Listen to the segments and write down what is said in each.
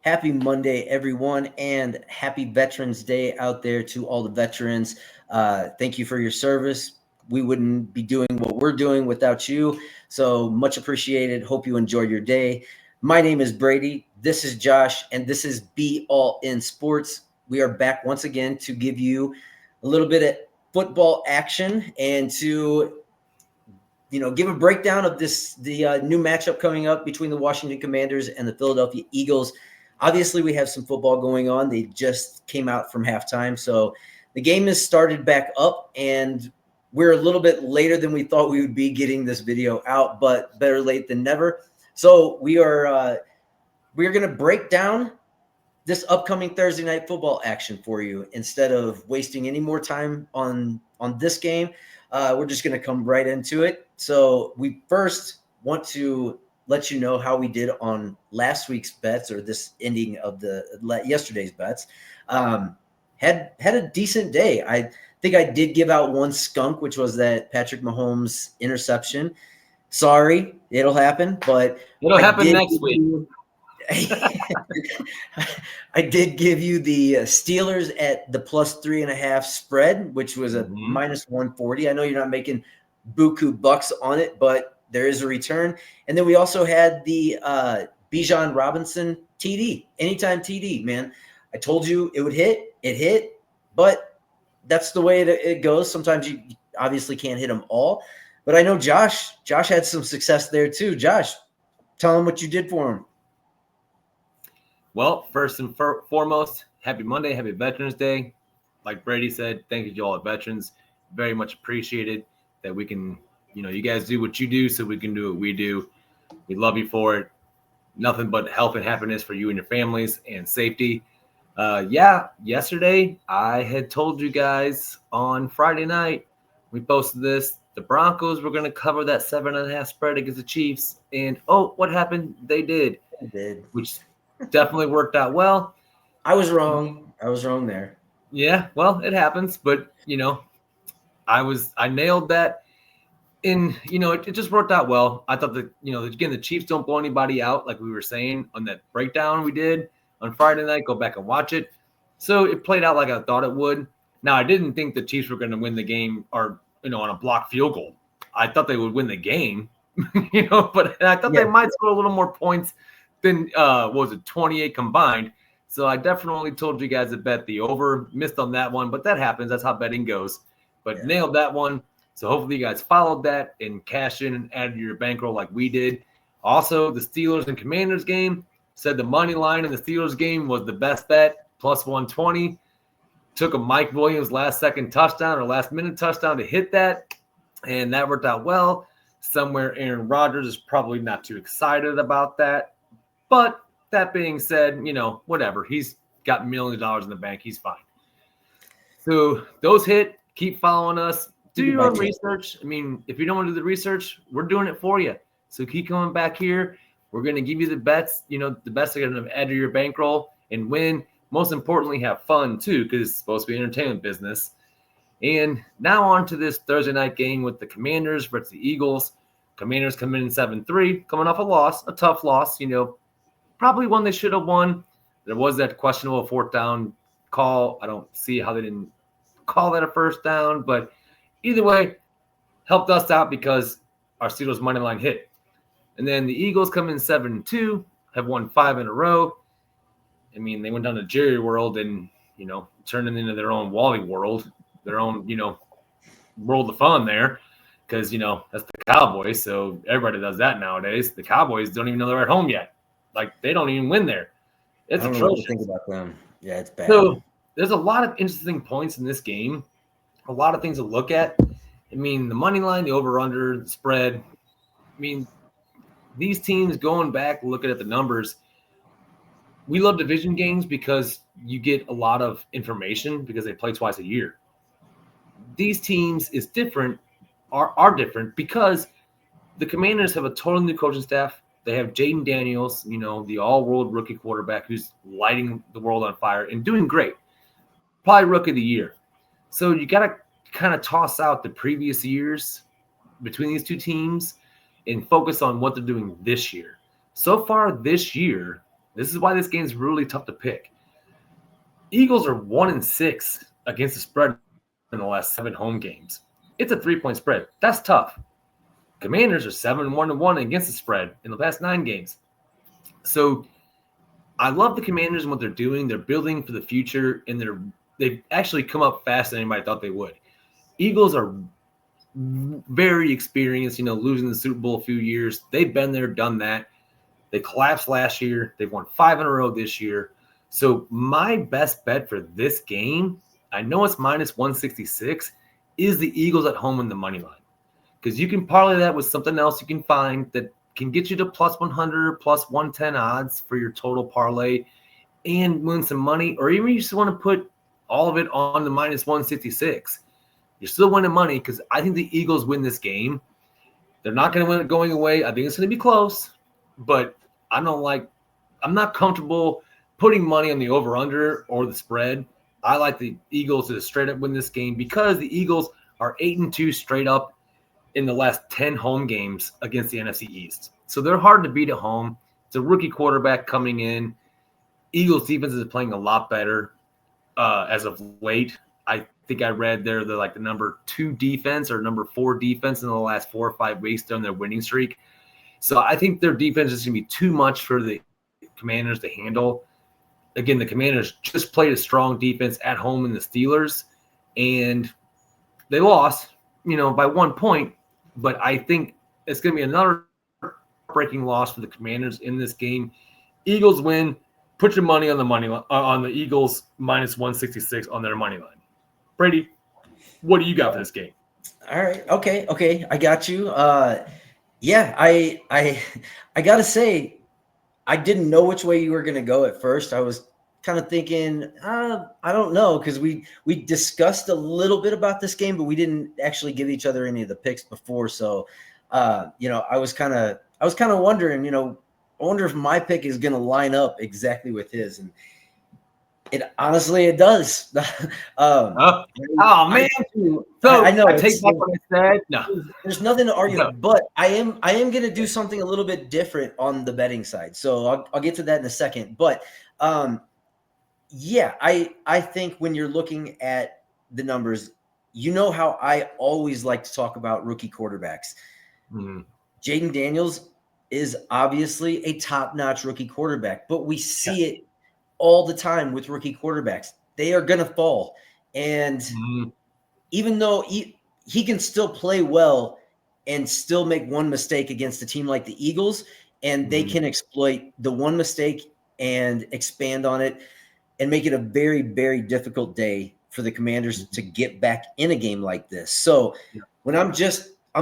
Happy Monday, everyone, and happy Veterans Day out there to all the veterans. Thank you for your service. We wouldn't be doing what we're doing without you. So much appreciated. Hope you enjoy your day. My name is Brady. This is Josh, and this is Be All In Sports. We are back once again to give you a little bit of football action and to give a breakdown of the new matchup coming up between the Washington Commanders and the Philadelphia Eagles. Obviously, we have some football going on. They just came out from halftime, so the game has started back up, and we're a little bit later than we thought we would be getting this video out, but better late than never. So we're going to break down this upcoming Thursday night football action for you instead of wasting any more time on this game. We're just going to come right into it. So we first want to let you know how we did on last week's bets, or this ending of yesterday's bets. Had a decent day. I think I did give out one skunk, which was that Patrick Mahomes interception. Sorry, it'll happen, but it'll happen next week. I did give you the Steelers at the +3.5 spread, which was a minus 140. I know you're not making buku bucks on it, but there is a return. And then we also had the Bijan Robinson TD, anytime TD, man. I told you it would hit. It hit, but that's the way it goes. Sometimes you obviously can't hit them all. But I know Josh had some success there too. Josh, tell him what you did for him. Well, first and foremost, happy Monday, happy Veterans Day. Like Brady said, thank you to all the veterans. Very much appreciated that we can, you guys do what you do so we can do what we do. We love you for it. Nothing but health and happiness for you and your families and safety. Yesterday I had told you guys on Friday night, we posted this. The Broncos were going to cover that 7.5 spread against the Chiefs. And, what happened? They did. Which definitely worked out well. I was wrong there. Yeah, well, it happens, but I nailed that, and it just worked out well. I thought that again, the Chiefs don't blow anybody out, like we were saying on that breakdown we did on Friday night. Go back and watch it. So it played out like I thought it would. Now, I didn't think the Chiefs were going to win the game, or on a blocked field goal. I thought they would win the game, but I thought they might score a little more points than 28 combined. So I definitely told you guys to bet the over. Missed on that one, but that happens. That's how betting goes. But nailed that one. So hopefully you guys followed that and cashed in and added your bankroll like we did. Also, the Steelers and Commanders game, said the money line in the Steelers game was the best bet, +120. Took a Mike Williams last-second touchdown or last-minute touchdown to hit that, and that worked out well. Somewhere Aaron Rodgers is probably not too excited about that. But that being said, whatever. He's got millions of dollars in the bank. He's fine. So those hit. Keep following us. Do your own research. I mean, if you don't want to do the research, we're doing it for you. So keep coming back here. We're going to give you the bets. The bets are going to add to your bankroll and win. Most importantly, have fun too, because it's supposed to be entertainment business. And now on to this Thursday night game with the Commanders versus the Eagles. Commanders come in 7-3, coming off a tough loss, probably one they should have won. There was that questionable 4th down call. I don't see how they didn't call that a first down, but either way, helped us out because our Steelers money line hit. And then the Eagles come in 7-2, have won 5 in a row. I mean, they went down to Jerry World and, turned it into their own Wally World, their own, world of fun there. Because, that's the Cowboys, so everybody does that nowadays. The Cowboys don't even know they're at home yet. Like, they don't even win there. It's atrocious. I don't know what to think about them. Yeah, it's bad. So there's a lot of interesting points in this game. A lot of things to look at. I mean, the money line, the over-under, the spread. I mean, these teams going back, looking at the numbers, we love division games because you get a lot of information because they play twice a year. These teams is different, are different because the Commanders have a totally new coaching staff. They have Jaden Daniels, the all-world rookie quarterback who's lighting the world on fire and doing great. Probably rookie of the year. So you got to kind of toss out the previous years between these two teams and focus on what they're doing this year. So far this year, This is why this game is really tough to pick. Eagles are 1-6 against the spread in the last 7 home games. It's a 3-point spread. That's tough. Commanders are 7-1 against the spread in the past 9 games. So I love the Commanders and what they're doing. They're building for the future, and they've actually come up faster than anybody thought they would. Eagles are very experienced, losing the Super Bowl a few years. They've been there, done that. They collapsed last year. They've won 5 in a row this year. So my best bet for this game, I know it's minus 166, is the Eagles at home in the money line. Because you can parlay that with something else you can find that can get you to plus 100, plus 110 odds for your total parlay and win some money. Or even you just want to put all of it on the minus 166. You're still winning money because I think the Eagles win this game. They're not going to win it going away. I think it's going to be close, but I'm not comfortable putting money on the over-under or the spread. I like the Eagles to straight up win this game because the Eagles are 8-2 straight up in the last 10 home games against the NFC East. So they're hard to beat at home. It's a rookie quarterback coming in. Eagles defense is playing a lot better as of late. I think I read they're like the number 2 defense or number 4 defense in the last 4 or 5 weeks during their winning streak. So I think their defense is going to be too much for the Commanders to handle. Again, the Commanders just played a strong defense at home in the Steelers, and they lost, by 1 point. But I think it's going to be another breaking loss for the Commanders in this game. Eagles win. Put your money on the on the Eagles minus 166 on their money line. Brady, what do you got for this game? All right. Okay. I got you. Yeah, I gotta say, I didn't know which way you were gonna go at first. I was kind of thinking, I don't know, because we discussed a little bit about this game, but we didn't actually give each other any of the picks before. So, I was kind of wondering, I wonder if my pick is gonna line up exactly with his, and it does. Oh man! I know. I take back what I said. No, there's nothing to argue, but I am going to do something a little bit different on the betting side. So I'll get to that in a second. But yeah, I think when you're looking at the numbers, how I always like to talk about rookie quarterbacks. Mm-hmm. Jaden Daniels is obviously a top-notch rookie quarterback, but we see it all the time with rookie quarterbacks. They are going to fall. And even though he can still play well and still make one mistake against a team like the Eagles, and they can exploit the one mistake and expand on it and make it a very, very difficult day for the Commanders to get back in a game like this. So when I'm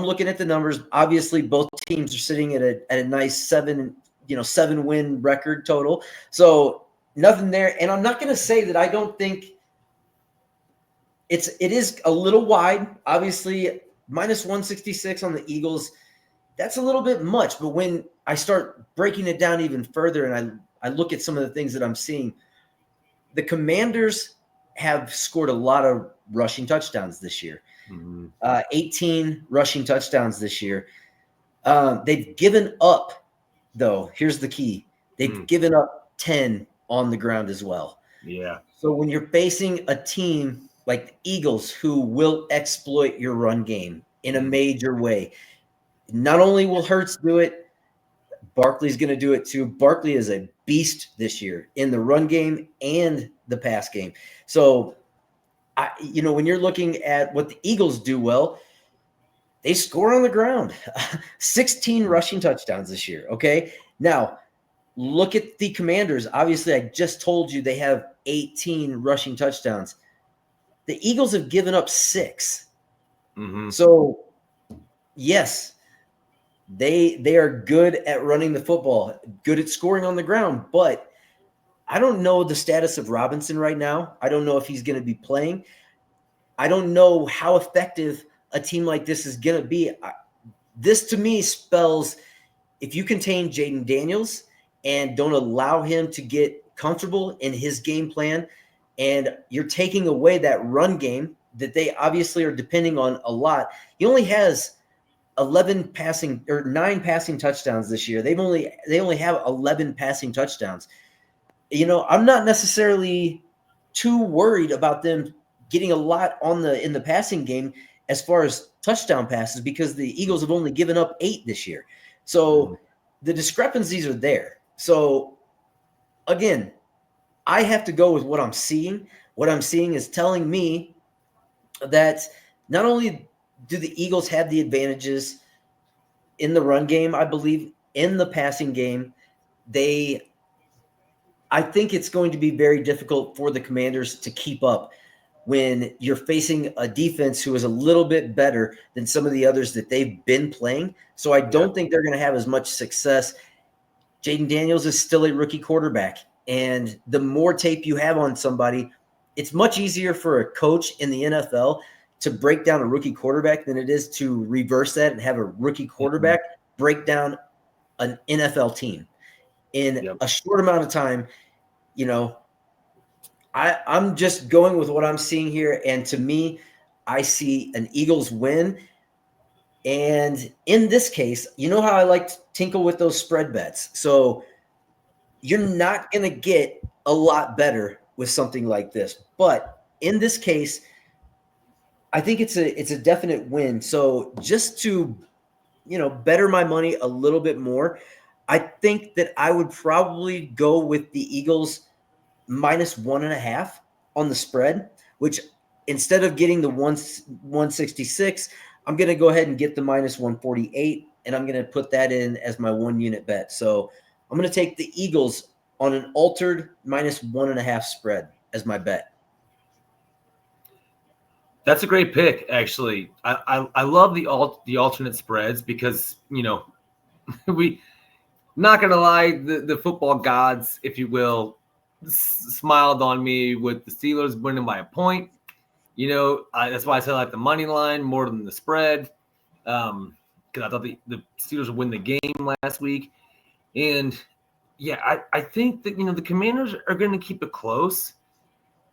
looking at the numbers, obviously both teams are sitting at a nice 7-win record total. So nothing there. And I'm not going to say that I don't think it is a little wide. Obviously, minus 166 on the Eagles, that's a little bit much. But when I start breaking it down even further and I look at some of the things that I'm seeing, the Commanders have scored a lot of rushing touchdowns this year. 18 rushing touchdowns this year. They've given up, though. Here's the key. They've given up 10 on the ground as well. Yeah. So when you're facing a team like the Eagles who will exploit your run game in a major way, not only will Hurts do it, Barkley's going to do it too. Barkley is a beast this year in the run game and the pass game. So, when you're looking at what the Eagles do well, they score on the ground. 16 rushing touchdowns this year, okay? Now, look at the Commanders. Obviously, I just told you they have 18 rushing touchdowns. The Eagles have given up 6. So, yes, they are good at running the football, good at scoring on the ground, but I don't know the status of Robinson right now. I don't know if he's going to be playing. I don't know how effective a team like this is going to be. This, to me, spells if you contain Jaden Daniels and don't allow him to get comfortable in his game plan, and you're taking away that run game that they obviously are depending on a lot. He only has 9 passing touchdowns this year. They only have 11 passing touchdowns. I'm not necessarily too worried about them getting a lot in the passing game as far as touchdown passes because the Eagles have only given up 8 this year. So the discrepancies are there. So again, I have to go with what I'm seeing. What I'm seeing is telling me that not only do the Eagles have the advantages in the run game, I believe in the passing game, I think it's going to be very difficult for the Commanders to keep up when you're facing a defense who is a little bit better than some of the others that they've been playing. So I don't think they're going to have as much success. Jaden Daniels is still a rookie quarterback. And the more tape you have on somebody, it's much easier for a coach in the NFL to break down a rookie quarterback than it is to reverse that and have a rookie quarterback break down an NFL team in a short amount of time. I'm just going with what I'm seeing here. And to me, I see an Eagles win. And in this case, you know how I like to tinkle with those spread bets. So you're not going to get a lot better with something like this. But in this case, I think it's a definite win. So just to, better my money a little bit more, I think that I would probably go with the Eagles -1.5 on the spread, which instead of getting the 166, I'm going to go ahead and get the -148, and I'm going to put that in as my 1-unit bet. So I'm going to take the Eagles on an altered -1.5 spread as my bet. That's a great pick, actually. I love the alternate spreads because we, not gonna lie, the football gods, if you will, smiled on me with the Steelers winning by a point. That's why I said I like the money line more than the spread, because I thought the Steelers would win the game last week. And yeah, I think that the Commanders are going to keep it close,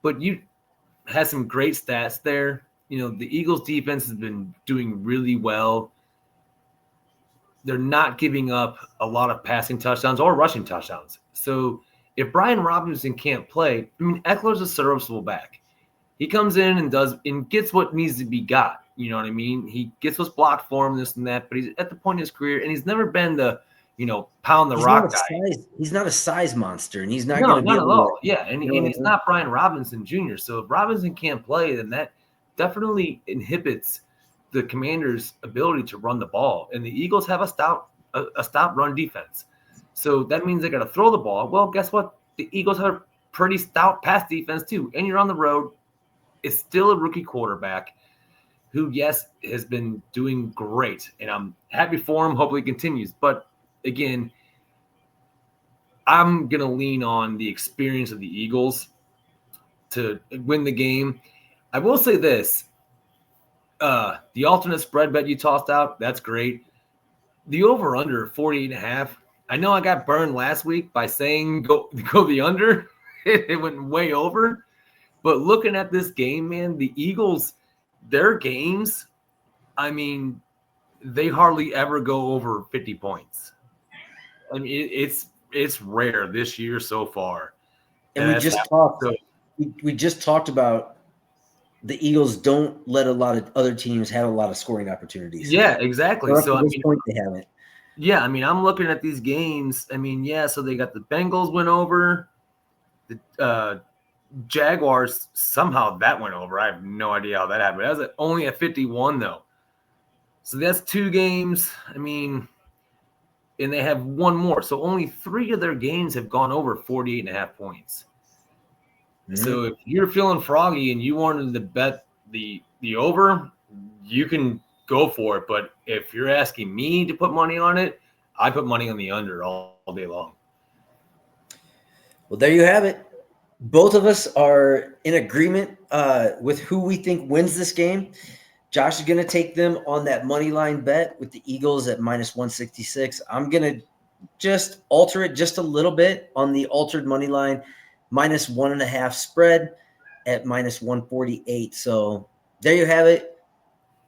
but you had some great stats there. The Eagles defense has been doing really well. They're not giving up a lot of passing touchdowns or rushing touchdowns. So if Brian Robinson can't play, Eckler's a serviceable back. He comes in and gets what needs to be got. You know what I mean? He gets what's blocked for him, this and that, but he's at the point in his career, and he's never been the, pound the rock guy. He's not a size monster, and he's not No, going to be not at able all. to. Yeah, and he's not Brian Robinson Jr. So if Robinson can't play, then that definitely inhibits the Commanders' ability to run the ball. And the Eagles have a stout run defense. So that means they got to throw the ball. Well, guess what? The Eagles have a pretty stout pass defense too. And you're on the road. It's still a rookie quarterback who, yes, has been doing great. And I'm happy for him. Hopefully it continues. But again, I'm going to lean on the experience of the Eagles to win the game. I will say this. The alternate spread bet you tossed out, that's great. The over-under 48.5. I know I got burned last week by saying go the under. It went way over. But looking at this game, man, the Eagles, their games, they hardly ever go over 50 points. It's rare this year so far. And we just talked about the Eagles don't let a lot of other teams have a lot of scoring opportunities. Yeah, exactly. So at this point, they haven't. Yeah, I'm looking at these games. So they got the Bengals went over, the Jaguars, somehow that went over. I have no idea how that happened. That was only at 51 though. So that's 2 games. And they have one more. So only 3 of their games have gone over 48.5 points. Mm-hmm. So if you're feeling froggy and you wanted to bet the over, you can go for it. But if you're asking me to put money on it, I put money on the under all day long. Well, there you have it. Both of us are in agreement with who we think wins this game. Josh is going to take them on that money line bet with the Eagles at -166. I'm going to just alter it just a little bit on the altered money line, -1.5 spread at -148. So there you have it.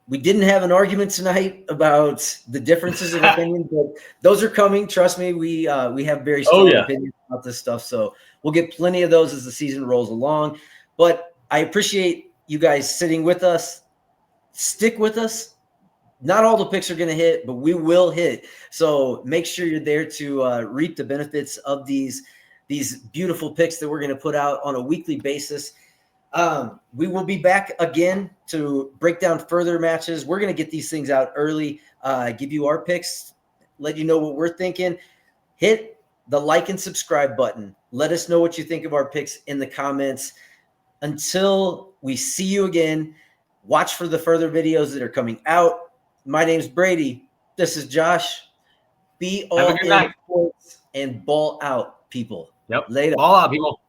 We didn't have an argument tonight about the differences of opinion, but those are coming. Trust me, we have very strong opinions about this stuff, so we'll get plenty of those as the season rolls along. But I appreciate you guys sitting with us. Stick with us. Not all the picks are going to hit, but we will hit. So make sure you're there to reap the benefits of these beautiful picks that we're going to put out on a weekly basis. We will be back again to break down further matches. We're going to get these things out early, give you our picks, let you know what we're thinking. Hit the like and subscribe button. Let us know what you think of our picks in the comments. Until we see you again, watch for the further videos that are coming out. My name's Brady. This is Josh. Be all in sports and ball out, people. Yep. Later. Ball out, people.